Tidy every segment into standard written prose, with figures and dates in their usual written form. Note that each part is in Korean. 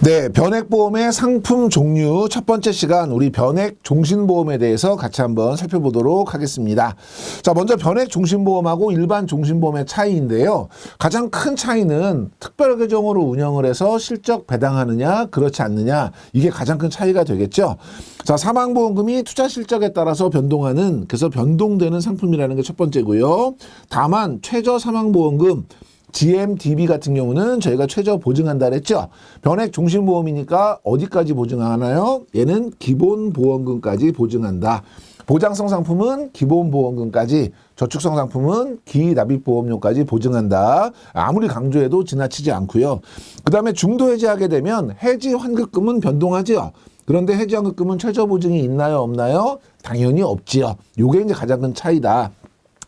네, 변액보험의 상품 종류 첫 번째 시간 우리 변액 종신보험에 대해서 같이 한번 살펴보도록 하겠습니다. 자, 먼저 변액 종신보험하고 일반 종신보험의 차이인데요. 가장 큰 차이는 특별계정으로 운영을 해서 실적 배당하느냐 그렇지 않느냐 이게 가장 큰 차이가 되겠죠. 자, 사망보험금이 투자 실적에 따라서 변동하는 그래서 변동되는 상품이라는 게 첫 번째고요. 다만 최저 사망보험금 GMDB 같은 경우는 저희가 최저 보증한다 그랬죠. 변액 종신보험이니까 어디까지 보증하나요? 얘는 기본보험금까지 보증한다. 보장성 상품은 기본보험금까지, 저축성 상품은 기납입보험료까지 보증한다. 아무리 강조해도 지나치지 않고요. 그 다음에 중도 해지하게 되면 해지 환급금은 변동하죠. 그런데 해지 환급금은 최저 보증이 있나요? 없나요? 당연히 없지요. 요게 이제 가장 큰 차이다.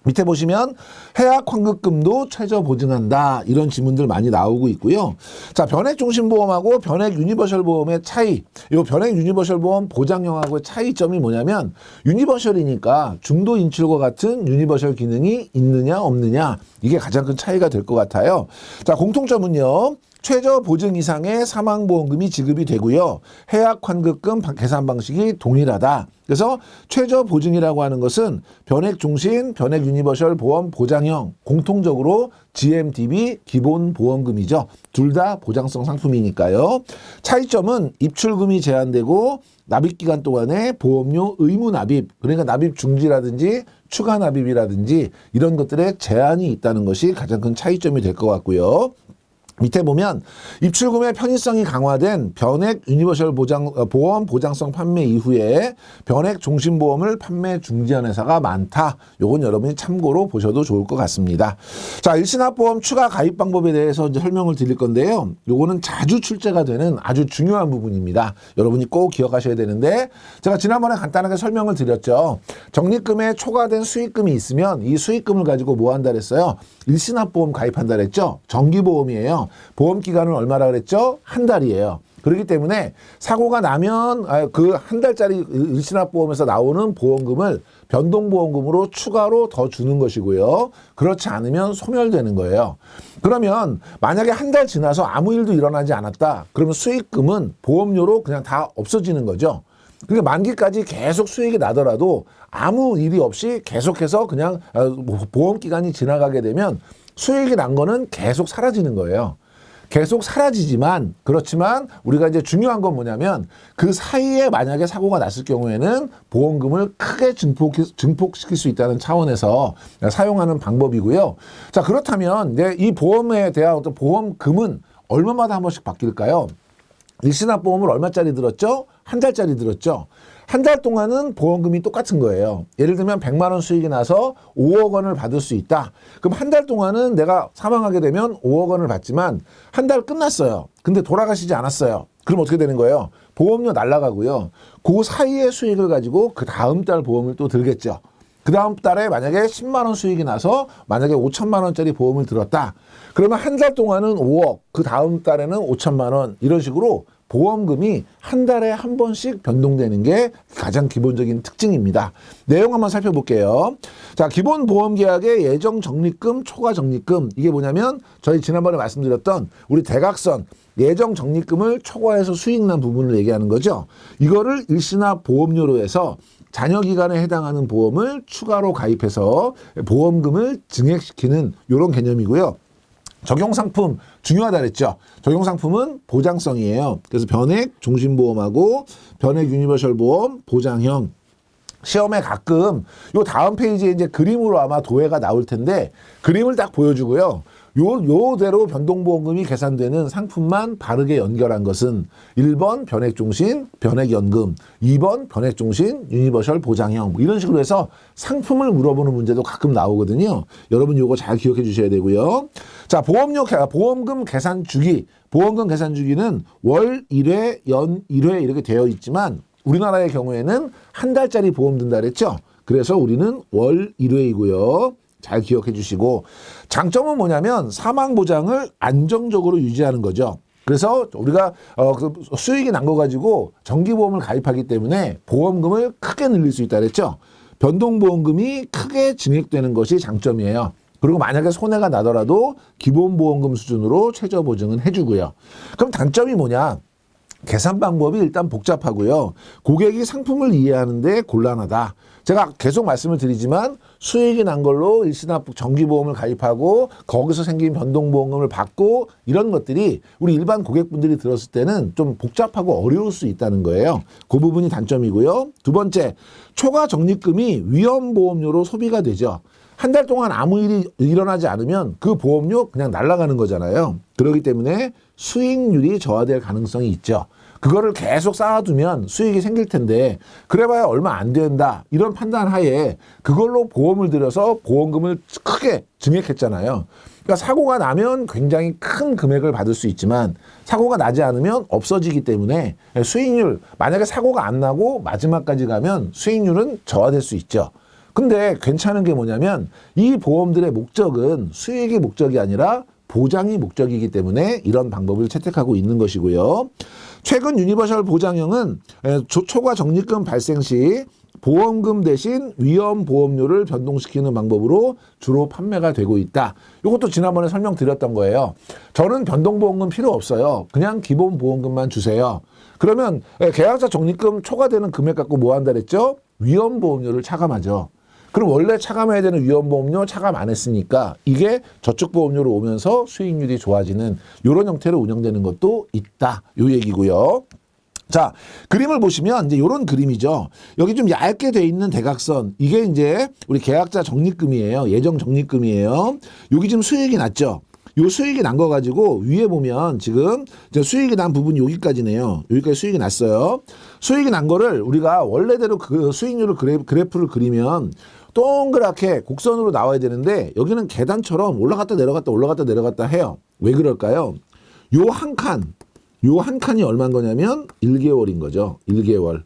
밑에 보시면 해약 환급금도 최저 보증한다. 이런 지문들 많이 나오고 있고요. 자, 변액 종신보험하고 변액 유니버셜 보험의 차이. 이 변액 유니버셜 보험 보장형하고의 차이점이 뭐냐면 유니버셜이니까 중도 인출과 같은 유니버셜 기능이 있느냐 없느냐 이게 가장 큰 차이가 될 것 같아요. 자, 공통점은요. 최저 보증 이상의 사망보험금이 지급이 되고요. 해약 환급금 계산 방식이 동일하다. 그래서 최저 보증이라고 하는 것은 변액 종신, 변액 유니버셜 보험 보장형 공통적으로 GMDB 기본 보험금이죠. 둘 다 보장성 상품이니까요. 차이점은 입출금이 제한되고 납입기간 동안에 보험료 의무 납입, 그러니까 납입 중지라든지 추가 납입이라든지 이런 것들에 제한이 있다는 것이 가장 큰 차이점이 될 것 같고요. 밑에 보면 입출금의 편의성이 강화된 변액 유니버셜 보험 보장성 판매 이후에 변액 종신보험을 판매 중지한 회사가 많다. 요건 여러분이 참고로 보셔도 좋을 것 같습니다. 자, 일신합보험 추가 가입 방법에 대해서 이제 설명을 드릴 건데요. 요거는 자주 출제가 되는 아주 중요한 부분입니다. 여러분이 꼭 기억하셔야 되는데 제가 지난번에 간단하게 설명을 드렸죠. 적립금에 초과된 수익금이 있으면 이 수익금을 가지고 뭐 한다 그랬어요? 일신합보험 가입한다 그랬죠. 정기보험이에요. 보험 기간은 얼마라 그랬죠? 한 달이에요. 그렇기 때문에 사고가 나면 그 한 달짜리 일신합보험에서 나오는 보험금을 변동보험금으로 추가로 더 주는 것이고요. 그렇지 않으면 소멸되는 거예요. 그러면 만약에 한 달 지나서 아무 일도 일어나지 않았다. 그러면 수익금은 보험료로 그냥 다 없어지는 거죠. 그러니까 만기까지 계속 수익이 나더라도 아무 일이 없이 계속해서 그냥 보험 기간이 지나가게 되면 수익이 난 거는 계속 사라지는 거예요. 계속 사라지지만 그렇지만 우리가 이제 중요한 건 뭐냐면 그 사이에 만약에 사고가 났을 경우에는 보험금을 크게 증폭시킬 수 있다는 차원에서 사용하는 방법이고요. 자, 그렇다면 이제 이 보험에 대한 어떤 보험금은 얼마마다 한 번씩 바뀔까요? 일신합보험을 얼마짜리 들었죠? 한 달짜리 들었죠? 한 달 동안은 보험금이 똑같은 거예요. 예를 들면 100만 원 수익이 나서 5억 원을 받을 수 있다. 그럼 한 달 동안은 내가 사망하게 되면 5억 원을 받지만 한 달 끝났어요. 근데 돌아가시지 않았어요. 그럼 어떻게 되는 거예요? 보험료 날라가고요. 그 사이의 수익을 가지고 그 다음 달 보험을 또 들겠죠. 그 다음 달에 만약에 10만 원 수익이 나서 만약에 5천만 원짜리 보험을 들었다. 그러면 한 달 동안은 5억, 그 다음 달에는 5천만 원 이런 식으로 보험금이 한 달에 한 번씩 변동되는 게 가장 기본적인 특징입니다. 내용 한번 살펴볼게요. 자, 기본 보험 계약의 예정 적립금, 초과 적립금 이게 뭐냐면 저희 지난번에 말씀드렸던 우리 대각선 예정 적립금을 초과해서 수익 난 부분을 얘기하는 거죠. 이거를 일시납 보험료로 해서 잔여 기간에 해당하는 보험을 추가로 가입해서 보험금을 증액시키는 이런 개념이고요. 적용상품 중요하다 그랬죠. 적용상품은 보장성이에요. 그래서 변액 종신보험하고 변액 유니버셜 보험 보장형. 시험에 가끔 요 다음 페이지에 이제 그림으로 아마 도해가 나올 텐데 그림을 딱 보여주고요. 요대로 변동보험금이 계산되는 상품만 바르게 연결한 것은 1번 변액종신, 변액연금, 2번 변액종신, 유니버셜 보장형 이런 식으로 해서 상품을 물어보는 문제도 가끔 나오거든요. 여러분 요거 잘 기억해 주셔야 되고요. 자, 보험금 계산 주기. 보험금 계산 주기는 월 1회, 연 1회 이렇게 되어 있지만 우리나라의 경우에는 한 달짜리 보험 든다 그랬죠. 그래서 우리는 월 1회이고요. 잘 기억해 주시고 장점은 뭐냐면 사망 보장을 안정적으로 유지하는 거죠. 그래서 우리가 그 수익이 난 거 가지고 정기보험을 가입하기 때문에 보험금을 크게 늘릴 수 있다 그랬죠. 변동보험금이 크게 증액되는 것이 장점이에요. 그리고 만약에 손해가 나더라도 기본보험금 수준으로 최저 보증은 해주고요. 그럼 단점이 뭐냐? 계산 방법이 일단 복잡하고요. 고객이 상품을 이해하는데 곤란하다. 제가 계속 말씀을 드리지만 수익이 난 걸로 일시납부 정기보험을 가입하고 거기서 생긴 변동보험금을 받고 이런 것들이 우리 일반 고객분들이 들었을 때는 좀 복잡하고 어려울 수 있다는 거예요. 그 부분이 단점이고요. 두 번째, 초과 적립금이 위험보험료로 소비가 되죠. 한 달 동안 아무 일이 일어나지 않으면 그 보험료 그냥 날아가는 거잖아요. 그렇기 때문에 수익률이 저하될 가능성이 있죠. 그거를 계속 쌓아두면 수익이 생길 텐데 그래봐야 얼마 안 된다 이런 판단 하에 그걸로 보험을 들여서 보험금을 크게 증액했잖아요. 그러니까 사고가 나면 굉장히 큰 금액을 받을 수 있지만 사고가 나지 않으면 없어지기 때문에 수익률, 만약에 사고가 안 나고 마지막까지 가면 수익률은 저하될 수 있죠. 근데 괜찮은 게 뭐냐면 이 보험들의 목적은 수익이 목적이 아니라 보장이 목적이기 때문에 이런 방법을 채택하고 있는 것이고요. 최근 유니버셜 보장형은 초과 적립금 발생 시 보험금 대신 위험보험료를 변동시키는 방법으로 주로 판매가 되고 있다. 이것도 지난번에 설명드렸던 거예요. 저는 변동보험금 필요 없어요. 그냥 기본 보험금만 주세요. 그러면 계약자 적립금 초과되는 금액 갖고 뭐 한다 그랬죠? 위험보험료를 차감하죠. 그럼 원래 차감해야 되는 위험보험료 차감 안 했으니까 이게 저축보험료로 오면서 수익률이 좋아지는 이런 형태로 운영되는 것도 있다. 요 얘기고요. 자, 그림을 보시면 이제 이런 그림이죠. 여기 좀 얇게 돼 있는 대각선, 이게 이제 우리 계약자 적립금이에요. 예정 적립금이에요. 여기 지금 수익이 났죠. 요 수익이 난 거 가지고 위에 보면 지금 수익이 난 부분이 여기까지네요. 여기까지 수익이 났어요. 수익이 난 거를 우리가 원래대로 그 수익률을 그래프를 그리면 동그랗게 곡선으로 나와야 되는데 여기는 계단처럼 올라갔다 내려갔다 올라갔다 내려갔다 해요. 왜 그럴까요? 요 한 칸이 얼마인 거냐면 1개월인 거죠. 1개월.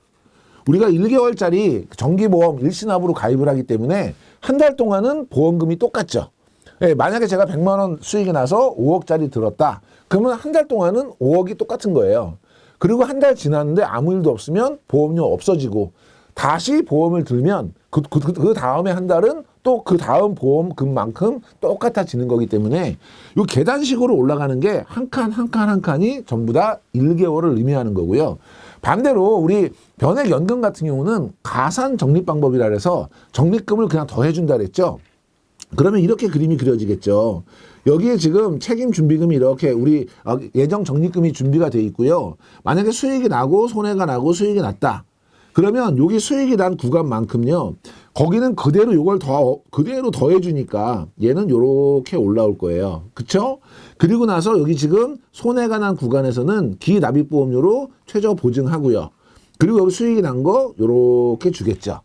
우리가 1개월짜리 정기보험 일시납으로 가입을 하기 때문에 한 달 동안은 보험금이 똑같죠. 예, 만약에 제가 100만 원 수익이 나서 5억짜리 들었다. 그러면 한 달 동안은 5억이 똑같은 거예요. 그리고 한 달 지났는데 아무 일도 없으면 보험료 없어지고 다시 보험을 들면 그 다음에 한 달은 또 그 다음 보험금만큼 똑같아지는 거기 때문에 이 계단식으로 올라가는 게 한 칸 한 칸 한 칸이 전부 다 1개월을 의미하는 거고요. 반대로 우리 변액연금 같은 경우는 가산 적립 방법이라 해서 적립금을 그냥 더해준다 그랬죠. 그러면 이렇게 그림이 그려지겠죠. 여기에 지금 책임 준비금이 이렇게 우리 예정 적립금이 준비가 돼 있고요. 만약에 수익이 나고 손해가 나고 수익이 났다. 그러면 여기 수익이 난 구간만큼요. 거기는 그대로 요걸 그대로 더해주니까 얘는 요렇게 올라올 거예요. 그쵸? 그리고 나서 여기 지금 손해가 난 구간에서는 기납입보험료로 최저 보증하고요. 그리고 여기 수익이 난 거 요렇게 주겠죠.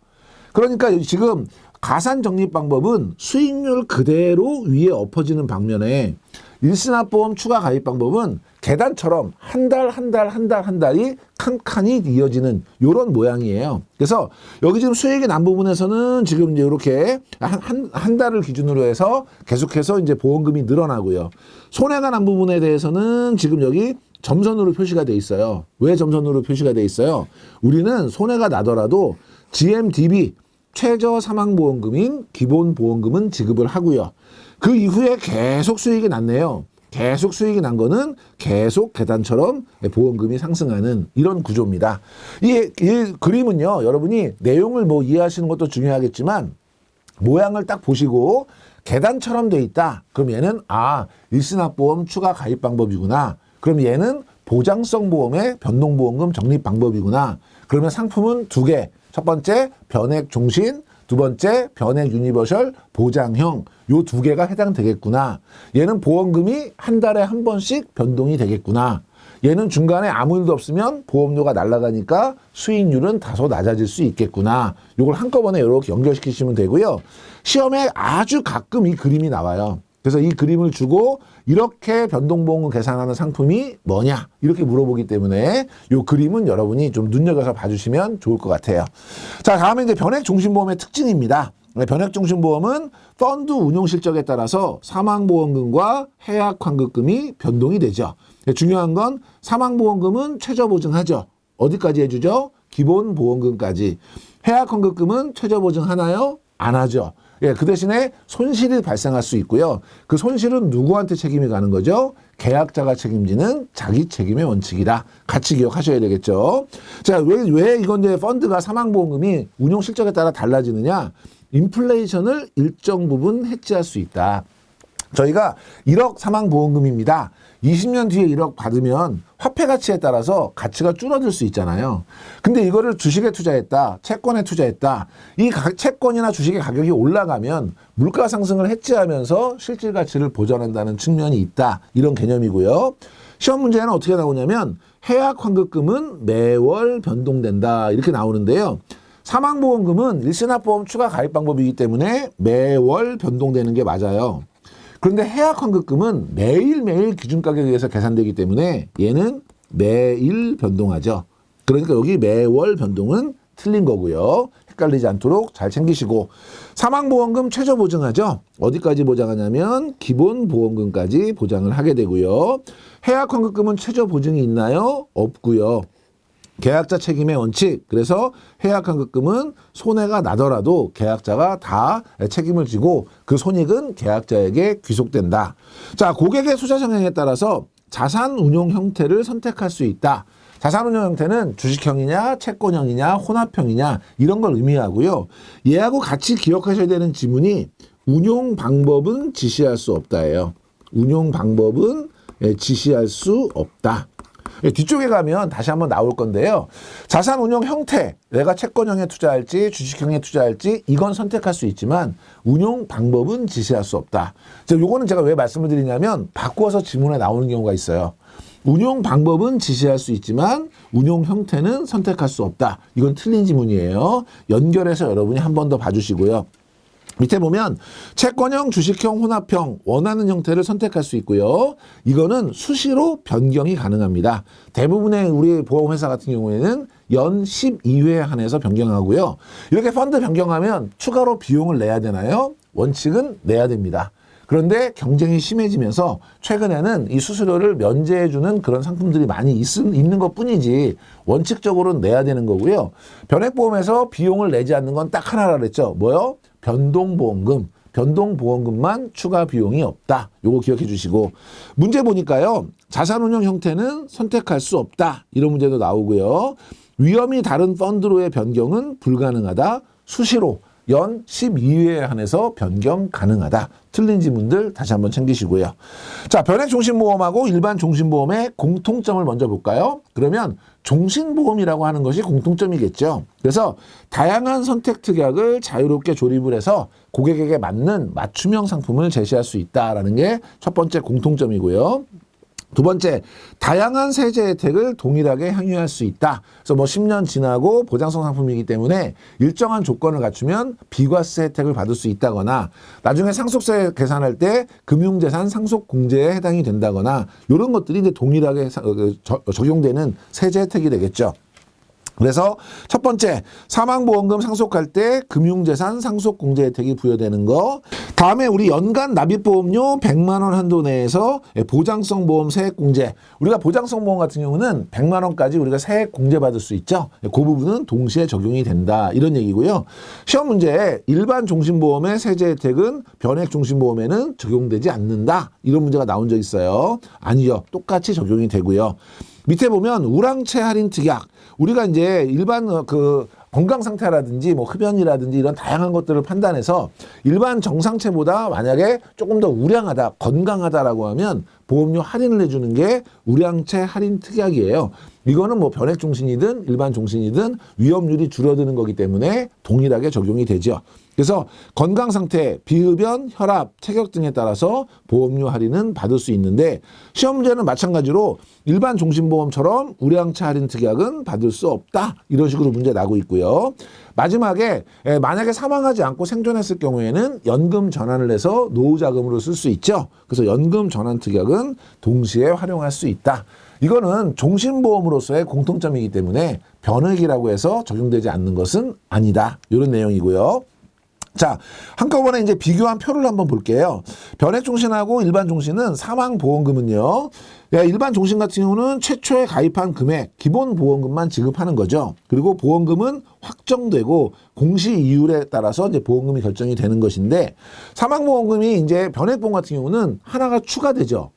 그러니까 지금 가산 적립 방법은 수익률 그대로 위에 엎어지는 방면에 일시납보험 추가 가입 방법은 계단처럼 한 달이 칸칸이 이어지는 이런 모양이에요. 그래서 여기 지금 수익이 난 부분에서는 지금 이제 이렇게 한 달을 기준으로 해서 계속해서 이제 보험금이 늘어나고요. 손해가 난 부분에 대해서는 지금 여기 점선으로 표시가 돼 있어요. 왜 점선으로 표시가 돼 있어요? 우리는 손해가 나더라도 GMDB 최저 사망보험금인 기본보험금은 지급을 하고요. 그 이후에 계속 수익이 났네요. 계속 수익이 난 거는 계속 계단처럼 보험금이 상승하는 이런 구조입니다. 이 그림은요, 여러분이 내용을 뭐 이해하시는 것도 중요하겠지만 모양을 딱 보시고 계단처럼 돼 있다. 그럼 얘는 일시납보험 추가 가입 방법이구나. 그럼 얘는 보장성 보험의 변동보험금 적립 방법이구나. 그러면 상품은 두 개. 첫 번째 변액 종신, 두 번째 변액 유니버셜 보장형, 요 두 개가 해당되겠구나. 얘는 보험금이 한 달에 한 번씩 변동이 되겠구나. 얘는 중간에 아무 일도 없으면 보험료가 날아가니까 수익률은 다소 낮아질 수 있겠구나. 요걸 한꺼번에 이렇게 연결시키시면 되고요. 시험에 아주 가끔 이 그림이 나와요. 그래서 이 그림을 주고 이렇게 변동보험금 계산하는 상품이 뭐냐 이렇게 물어보기 때문에 이 그림은 여러분이 좀 눈여겨서 봐주시면 좋을 것 같아요. 자, 다음에 이제 변액종신보험의 특징입니다. 변액종신보험은 펀드 운용 실적에 따라서 사망보험금과 해약환급금이 변동이 되죠. 중요한 건 사망보험금은 최저보증하죠. 어디까지 해주죠? 기본보험금까지. 해약환급금은 최저보증하나요? 안 하죠. 예, 그 대신에 손실이 발생할 수 있고요. 그 손실은 누구한테 책임이 가는 거죠? 계약자가 책임지는 자기 책임의 원칙이다. 같이 기억하셔야 되겠죠. 자, 왜 이건 이제 펀드가 사망보험금이 운용 실적에 따라 달라지느냐? 인플레이션을 일정 부분 해지할 수 있다. 저희가 1억 사망보험금입니다. 20년 뒤에 1억 받으면 화폐 가치에 따라서 가치가 줄어들 수 있잖아요. 근데 이거를 주식에 투자했다, 채권에 투자했다. 이 채권이나 주식의 가격이 올라가면 물가 상승을 해지하면서 실질 가치를 보전한다는 측면이 있다. 이런 개념이고요. 시험 문제는 어떻게 나오냐면 해약 환급금은 매월 변동된다. 이렇게 나오는데요. 사망보험금은 일시납보험 추가 가입 방법이기 때문에 매월 변동되는 게 맞아요. 그런데 해약 환급금은 매일매일 기준가격에 의해서 계산되기 때문에 얘는 매일 변동하죠. 그러니까 여기 매월 변동은 틀린 거고요. 헷갈리지 않도록 잘 챙기시고, 사망보험금 최저 보증하죠. 어디까지 보장하냐면 기본보험금까지 보장을 하게 되고요. 해약 환급금은 최저 보증이 있나요? 없고요. 계약자 책임의 원칙. 그래서 해약 환급금은 손해가 나더라도 계약자가 다 책임을 지고 그 손익은 계약자에게 귀속된다. 자, 고객의 투자 성향에 따라서 자산 운용 형태를 선택할 수 있다. 자산 운용 형태는 주식형이냐 채권형이냐 혼합형이냐 이런 걸 의미하고요. 얘하고 같이 기억하셔야 되는 지문이 운용 방법은 지시할 수 없다예요. 운용 방법은 지시할 수 없다. 뒤쪽에 가면 다시 한번 나올 건데요. 자산 운용 형태, 내가 채권형에 투자할지 주식형에 투자할지 이건 선택할 수 있지만 운용 방법은 지시할 수 없다. 요거는 제가 왜 말씀을 드리냐면 바꾸어서 지문에 나오는 경우가 있어요. 운용 방법은 지시할 수 있지만 운용 형태는 선택할 수 없다. 이건 틀린 지문이에요. 연결해서 여러분이 한 번 더 봐주시고요. 밑에 보면 채권형, 주식형, 혼합형 원하는 형태를 선택할 수 있고요. 이거는 수시로 변경이 가능합니다. 대부분의 우리 보험회사 같은 경우에는 연 12회에 한해서 변경하고요. 이렇게 펀드 변경하면 추가로 비용을 내야 되나요? 원칙은 내야 됩니다. 그런데 경쟁이 심해지면서 최근에는 이 수수료를 면제해주는 그런 상품들이 많이 있는 것 뿐이지 원칙적으로는 내야 되는 거고요. 변액보험에서 비용을 내지 않는 건 딱 하나라 그랬죠. 뭐요? 변동보험금. 변동보험금만 추가 비용이 없다. 요거 기억해 주시고, 문제 보니까요. 자산운용 형태는 선택할 수 없다. 이런 문제도 나오고요. 위험이 다른 펀드로의 변경은 불가능하다. 수시로 연 12회에 한해서 변경 가능하다. 틀린 지문들 다시 한번 챙기시고요. 자, 변액종신보험하고 일반 종신보험의 공통점을 먼저 볼까요? 그러면 종신보험이라고 하는 것이 공통점이겠죠. 그래서 다양한 선택 특약을 자유롭게 조립을 해서 고객에게 맞는 맞춤형 상품을 제시할 수 있다라는 게 첫 번째 공통점이고요. 두 번째, 다양한 세제 혜택을 동일하게 향유할 수 있다. 그래서 10년 지나고 보장성 상품이기 때문에 일정한 조건을 갖추면 비과세 혜택을 받을 수 있다거나 나중에 상속세 계산할 때 금융재산 상속공제에 해당이 된다거나 이런 것들이 이제 동일하게 적용되는 세제 혜택이 되겠죠. 그래서 첫 번째, 사망보험금 상속할 때 금융재산 상속공제 혜택이 부여되는 거. 다음에 우리 연간 납입보험료 100만 원 한도 내에서 보장성 보험 세액공제. 우리가 보장성 보험 같은 경우는 100만 원까지 우리가 세액공제 받을 수 있죠. 그 부분은 동시에 적용이 된다. 이런 얘기고요. 시험 문제에 일반 종신보험의 세제 혜택은 변액 종신보험에는 적용되지 않는다. 이런 문제가 나온 적 있어요. 아니요. 똑같이 적용이 되고요. 밑에 보면 우량채 할인 특약. 우리가 이제 일반 건강 상태라든지 흡연이라든지 이런 다양한 것들을 판단해서 일반 정상채보다 만약에 조금 더 우량하다, 건강하다라고 하면 보험료 할인을 해주는 게 우량채 할인 특약이에요. 이거는 변액 종신이든 일반 종신이든 위험률이 줄어드는 거기 때문에 동일하게 적용이 되죠. 그래서 건강 상태, 비흡연, 혈압, 체격 등에 따라서 보험료 할인은 받을 수 있는데 시험 문제는 마찬가지로 일반 종신보험처럼 우량차 할인 특약은 받을 수 없다. 이런 식으로 문제 나고 있고요. 마지막에 만약에 사망하지 않고 생존했을 경우에는 연금 전환을 해서 노후 자금으로 쓸 수 있죠. 그래서 연금 전환 특약은 동시에 활용할 수 있다. 이거는 종신보험으로서의 공통점이기 때문에 변액이라고 해서 적용되지 않는 것은 아니다. 이런 내용이고요. 자, 한꺼번에 이제 비교한 표를 한번 볼게요. 변액 종신하고 일반 종신은 사망 보험금은요. 일반 종신 같은 경우는 최초에 가입한 금액, 기본 보험금만 지급하는 거죠. 그리고 보험금은 확정되고 공시 이율에 따라서 이제 보험금이 결정이 되는 것인데 사망 보험금이 이제 변액 보험 같은 경우는 하나가 추가되죠.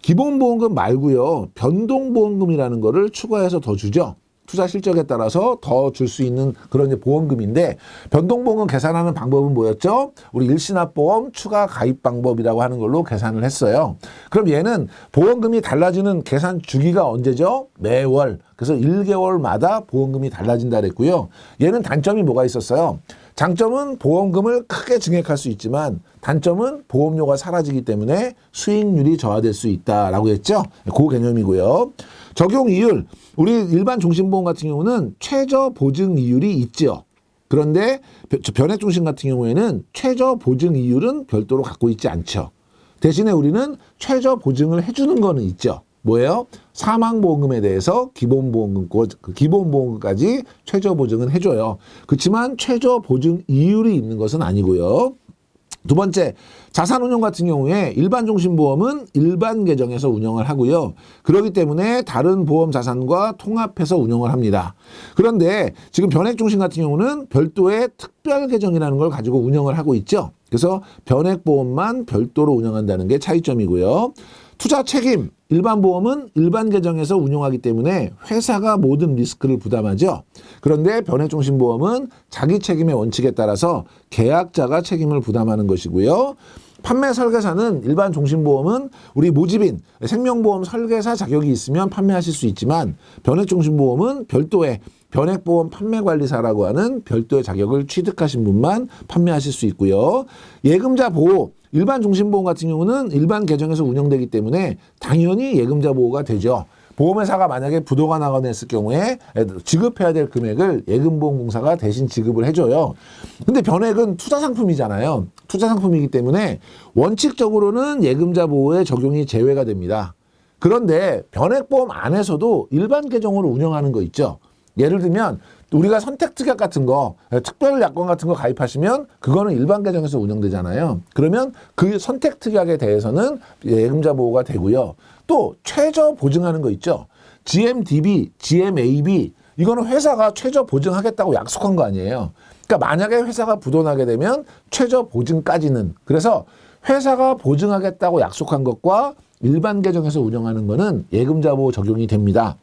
기본보험금 말고요. 변동보험금이라는 거를 추가해서 더 주죠. 투자 실적에 따라서 더 줄 수 있는 그런 이제 보험금인데 변동보험금 계산하는 방법은 뭐였죠? 우리 일시납보험 추가 가입 방법이라고 하는 걸로 계산을 했어요. 그럼 얘는 보험금이 달라지는 계산 주기가 언제죠? 매월. 그래서 1개월마다 보험금이 달라진다 그랬고요. 얘는 단점이 뭐가 있었어요? 장점은 보험금을 크게 증액할 수 있지만 단점은 보험료가 사라지기 때문에 수익률이 저하될 수 있다라고 했죠. 그 개념이고요. 적용 이율, 우리 일반 종신보험 같은 경우는 최저 보증 이율이 있죠. 그런데 변액종신 같은 경우에는 최저 보증 이율은 별도로 갖고 있지 않죠. 대신에 우리는 최저 보증을 해주는 거는 있죠. 뭐예요? 사망보험금에 대해서 기본보험금까지 최저 보증은 해줘요. 그렇지만 최저 보증 이율이 있는 것은 아니고요. 두 번째, 자산운용 같은 경우에 일반종신보험은 일반 계정에서 운영을 하고요. 그렇기 때문에 다른 보험 자산과 통합해서 운영을 합니다. 그런데 지금 변액종신 같은 경우는 별도의 특별 계정이라는 걸 가지고 운영을 하고 있죠. 그래서 변액보험만 별도로 운영한다는 게 차이점이고요. 투자 책임, 일반 보험은 일반 계정에서 운용하기 때문에 회사가 모든 리스크를 부담하죠. 그런데 변액종신보험은 자기 책임의 원칙에 따라서 계약자가 책임을 부담하는 것이고요. 판매 설계사는 일반 종신보험은 우리 모집인 생명보험 설계사 자격이 있으면 판매하실 수 있지만 변액종신보험은 별도의 변액보험 판매관리사라고 하는 별도의 자격을 취득하신 분만 판매하실 수 있고요. 예금자 보호, 일반 종신보험 같은 경우는 일반 계정에서 운영되기 때문에 당연히 예금자 보호가 되죠. 보험회사가 만약에 부도가 나거나 했을 경우에 지급해야 될 금액을 예금보험공사가 대신 지급을 해줘요. 근데 변액은 투자상품이잖아요. 투자상품이기 때문에 원칙적으로는 예금자 보호에 적용이 제외가 됩니다. 그런데 변액보험 안에서도 일반 계정으로 운영하는 거 있죠. 예를 들면 우리가 선택특약 같은 거, 특별약관 같은 거 가입하시면 그거는 일반 계정에서 운영되잖아요. 그러면 그 선택특약에 대해서는 예금자 보호가 되고요. 또 최저 보증하는 거 있죠. GMDB, GMAB 이거는 회사가 최저 보증하겠다고 약속한 거 아니에요. 그러니까 만약에 회사가 부도나게 되면 최저 보증까지는, 그래서 회사가 보증하겠다고 약속한 것과 일반 계정에서 운영하는 거는 예금자 보호 적용이 됩니다.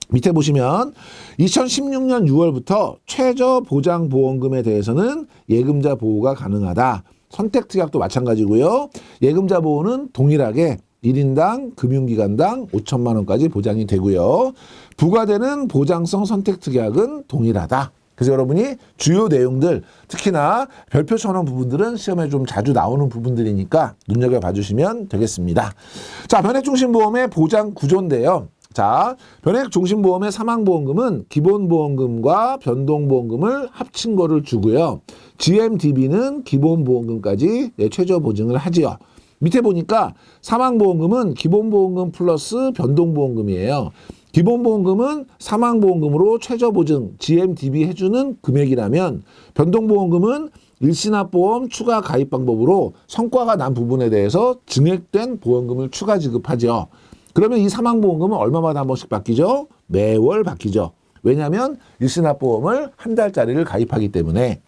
밑에 보시면 2016년 6월부터 최저 보장 보험금에 대해서는 예금자 보호가 가능하다. 선택특약도 마찬가지고요. 예금자 보호는 동일하게 1인당 금융기관당 5천만 원까지 보장이 되고요. 부과되는 보장성 선택특약은 동일하다. 그래서 여러분이 주요 내용들, 특히나 별표처럼 부분들은 시험에 좀 자주 나오는 부분들이니까 눈여겨봐 주시면 되겠습니다. 자, 변액종신보험의 보장 구조인데요. 자, 변액종신보험의 사망보험금은 기본보험금과 변동보험금을 합친 거를 주고요. GMDB는 기본보험금까지 최저 보증을 하지요. 밑에 보니까 사망보험금은 기본보험금 플러스 변동보험금이에요. 기본보험금은 사망보험금으로 최저보증 GMDB 해주는 금액이라면 변동보험금은 일시납보험 추가 가입 방법으로 성과가 난 부분에 대해서 증액된 보험금을 추가 지급하죠. 그러면 이 사망보험금은 얼마마다 한 번씩 바뀌죠? 매월 바뀌죠. 왜냐하면 일시납보험을 한 달짜리를 가입하기 때문에.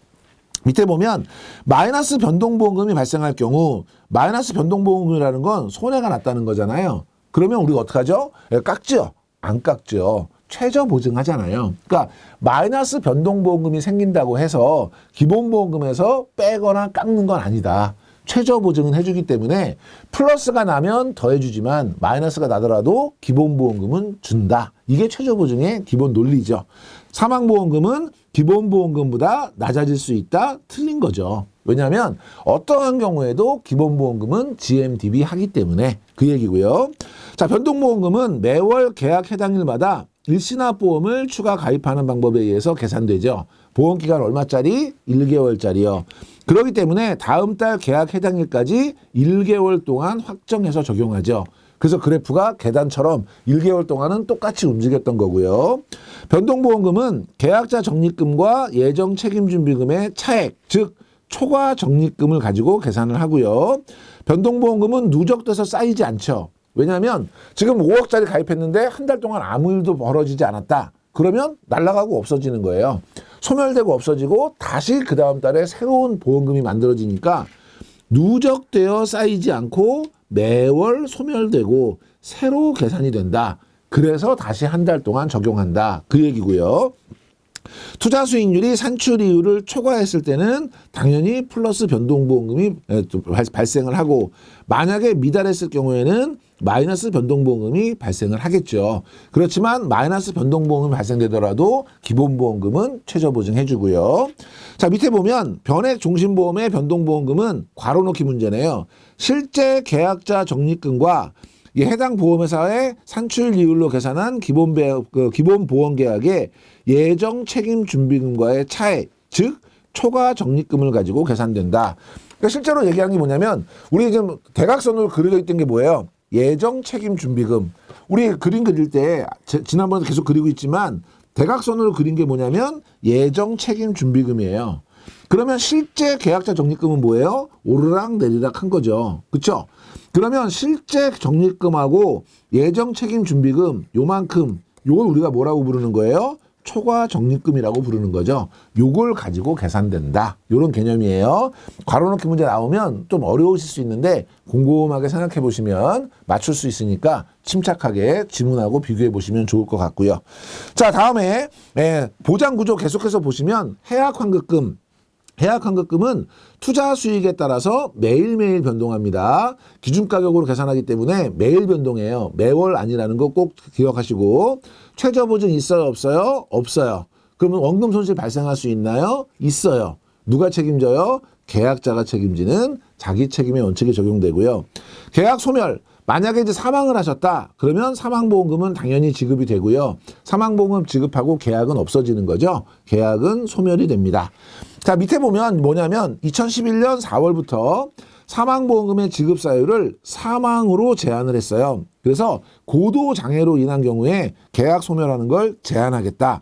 밑에 보면 마이너스 변동보험금이 발생할 경우 마이너스 변동보험금이라는 건 손해가 났다는 거잖아요. 그러면 우리가 어떡하죠? 깎죠? 안 깎죠. 최저 보증하잖아요. 그러니까 마이너스 변동보험금이 생긴다고 해서 기본보험금에서 빼거나 깎는 건 아니다. 최저 보증은 해주기 때문에 플러스가 나면 더해주지만 마이너스가 나더라도 기본보험금은 준다. 이게 최저 보증의 기본 논리죠. 사망보험금은 기본보험금보다 낮아질 수 있다? 틀린 거죠. 왜냐하면 어떠한 경우에도 기본보험금은 GMDB 하기 때문에 그 얘기고요. 자, 변동보험금은 매월 계약 해당일마다 일시납보험을 추가 가입하는 방법에 의해서 계산되죠. 보험기간 얼마짜리? 1개월짜리요. 그렇기 때문에 다음 달 계약 해당일까지 1개월 동안 확정해서 적용하죠. 그래서 그래프가 계단처럼 1개월 동안은 똑같이 움직였던 거고요. 변동보험금은 계약자 적립금과 예정 책임준비금의 차액, 즉 초과 적립금을 가지고 계산을 하고요. 변동보험금은 누적돼서 쌓이지 않죠. 왜냐하면 지금 5억짜리 가입했는데 한 달 동안 아무 일도 벌어지지 않았다. 그러면 날아가고 없어지는 거예요. 소멸되고 없어지고 다시 그 다음 달에 새로운 보험금이 만들어지니까 누적되어 쌓이지 않고 매월 소멸되고 새로 계산이 된다. 그래서 다시 한 달 동안 적용한다. 그 얘기고요. 투자 수익률이 산출이율을 초과했을 때는 당연히 플러스 변동보험금이 발생을 하고, 만약에 미달했을 경우에는 마이너스 변동보험금이 발생을 하겠죠. 그렇지만 마이너스 변동보험금이 발생되더라도 기본보험금은 최저보증해 주고요. 자, 밑에 보면 변액종신보험의 변동보험금은 괄호넣기 문제네요. 실제 계약자 적립금과 해당 보험회사의 산출이율로 계산한 기본보험계약의 예정 책임 준비금과의 차액, 즉 초과 적립금을 가지고 계산된다. 그러니까 실제로 얘기하는 게 뭐냐면, 우리 지금 대각선으로 그려져 있던 게 뭐예요? 예정 책임 준비금. 우리 그림 그릴 때 지난번에 계속 그리고 있지만 대각선으로 그린 게 뭐냐면 예정 책임 준비금이에요. 그러면 실제 계약자 적립금은 뭐예요? 오르락 내리락 한 거죠. 그렇죠? 그러면 실제 적립금하고 예정 책임 준비금 요만큼, 요걸 우리가 뭐라고 부르는 거예요? 초과 적립금이라고 부르는 거죠. 요걸 가지고 계산된다. 요런 개념이에요. 괄호넣기 문제 나오면 좀 어려우실 수 있는데 곰곰하게 생각해 보시면 맞출 수 있으니까 침착하게 지문하고 비교해 보시면 좋을 것 같고요. 자, 다음에 보장구조 계속해서 보시면 해약환급금. 해약환급금은 투자 수익에 따라서 매일매일 변동합니다. 기준가격으로 계산하기 때문에 매일 변동해요. 매월 아니라는 거 꼭 기억하시고, 최저보증 있어요? 없어요? 없어요. 그러면 원금 손실 발생할 수 있나요? 있어요. 누가 책임져요? 계약자가 책임지는 자기 책임의 원칙이 적용되고요. 계약 소멸. 만약에 이제 사망을 하셨다. 그러면 사망보험금은 당연히 지급이 되고요. 사망보험금 지급하고 계약은 없어지는 거죠. 계약은 소멸이 됩니다. 자, 밑에 보면 뭐냐면 2011년 4월부터 사망보험금의 지급 사유를 사망으로 제한을 했어요. 그래서 고도장애로 인한 경우에 계약 소멸하는 걸 제한하겠다.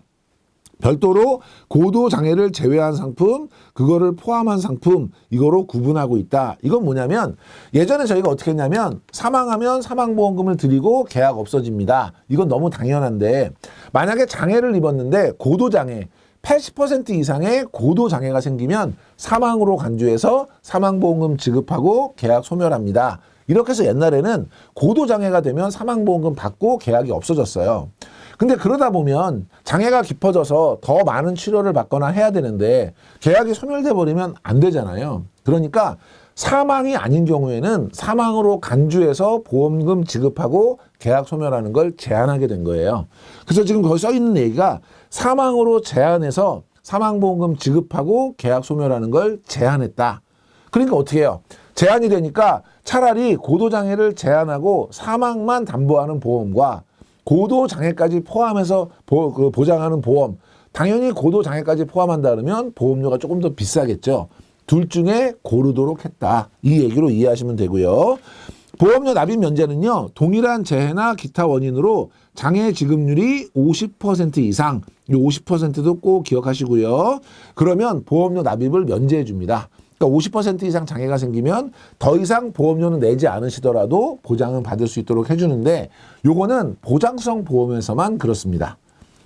별도로 고도장애를 제외한 상품, 그거를 포함한 상품, 이거로 구분하고 있다. 이건 뭐냐면, 예전에 저희가 어떻게 했냐면 사망하면 사망보험금을 드리고 계약 없어집니다. 이건 너무 당연한데, 만약에 장애를 입었는데 고도장애, 80% 이상의 고도장애가 생기면 사망으로 간주해서 사망보험금 지급하고 계약 소멸합니다. 이렇게 해서 옛날에는 고도장애가 되면 사망보험금 받고 계약이 없어졌어요. 근데 그러다 보면 장애가 깊어져서 더 많은 치료를 받거나 해야 되는데 계약이 소멸돼 버리면 안 되잖아요. 그러니까 사망이 아닌 경우에는 사망으로 간주해서 보험금 지급하고 계약 소멸하는 걸 제한하게 된 거예요. 그래서 지금 거기 써 있는 얘기가 사망으로 제한해서 사망보험금 지급하고 계약 소멸하는 걸 제한했다. 그러니까 어떻게 해요? 제한이 되니까 차라리 고도장애를 제한하고 사망만 담보하는 보험과 고도장애까지 포함해서 보장하는 보험, 당연히 고도장애까지 포함한다 그러면 보험료가 조금 더 비싸겠죠. 둘 중에 고르도록 했다. 이 얘기로 이해하시면 되고요. 보험료 납입 면제는요, 동일한 재해나 기타 원인으로 장애 지급률이 50% 이상, 이 50%도 꼭 기억하시고요. 그러면 보험료 납입을 면제해 줍니다. 그러니까 50% 이상 장애가 생기면 더 이상 보험료는 내지 않으시더라도 보장은 받을 수 있도록 해주는데, 요거는 보장성 보험에서만 그렇습니다.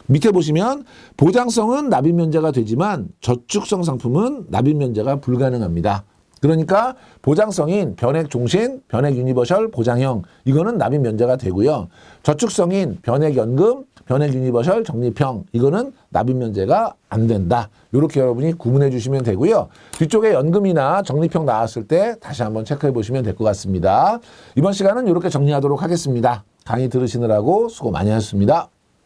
밑에 보시면 보장성은 납입 면제가 되지만 저축성 상품은 납입 면제가 불가능합니다. 그러니까 보장성인 변액종신, 변액유니버셜 보장형, 이거는 납입 면제가 되고요. 저축성인 변액연금, 변액유니버셜 적립형, 이거는 납입 면제가 안 된다. 이렇게 여러분이 구분해 주시면 되고요. 뒤쪽에 연금이나 적립형 나왔을 때 다시 한번 체크해 보시면 될 것 같습니다. 이번 시간은 이렇게 정리하도록 하겠습니다. 강의 들으시느라고 수고 많이 하셨습니다.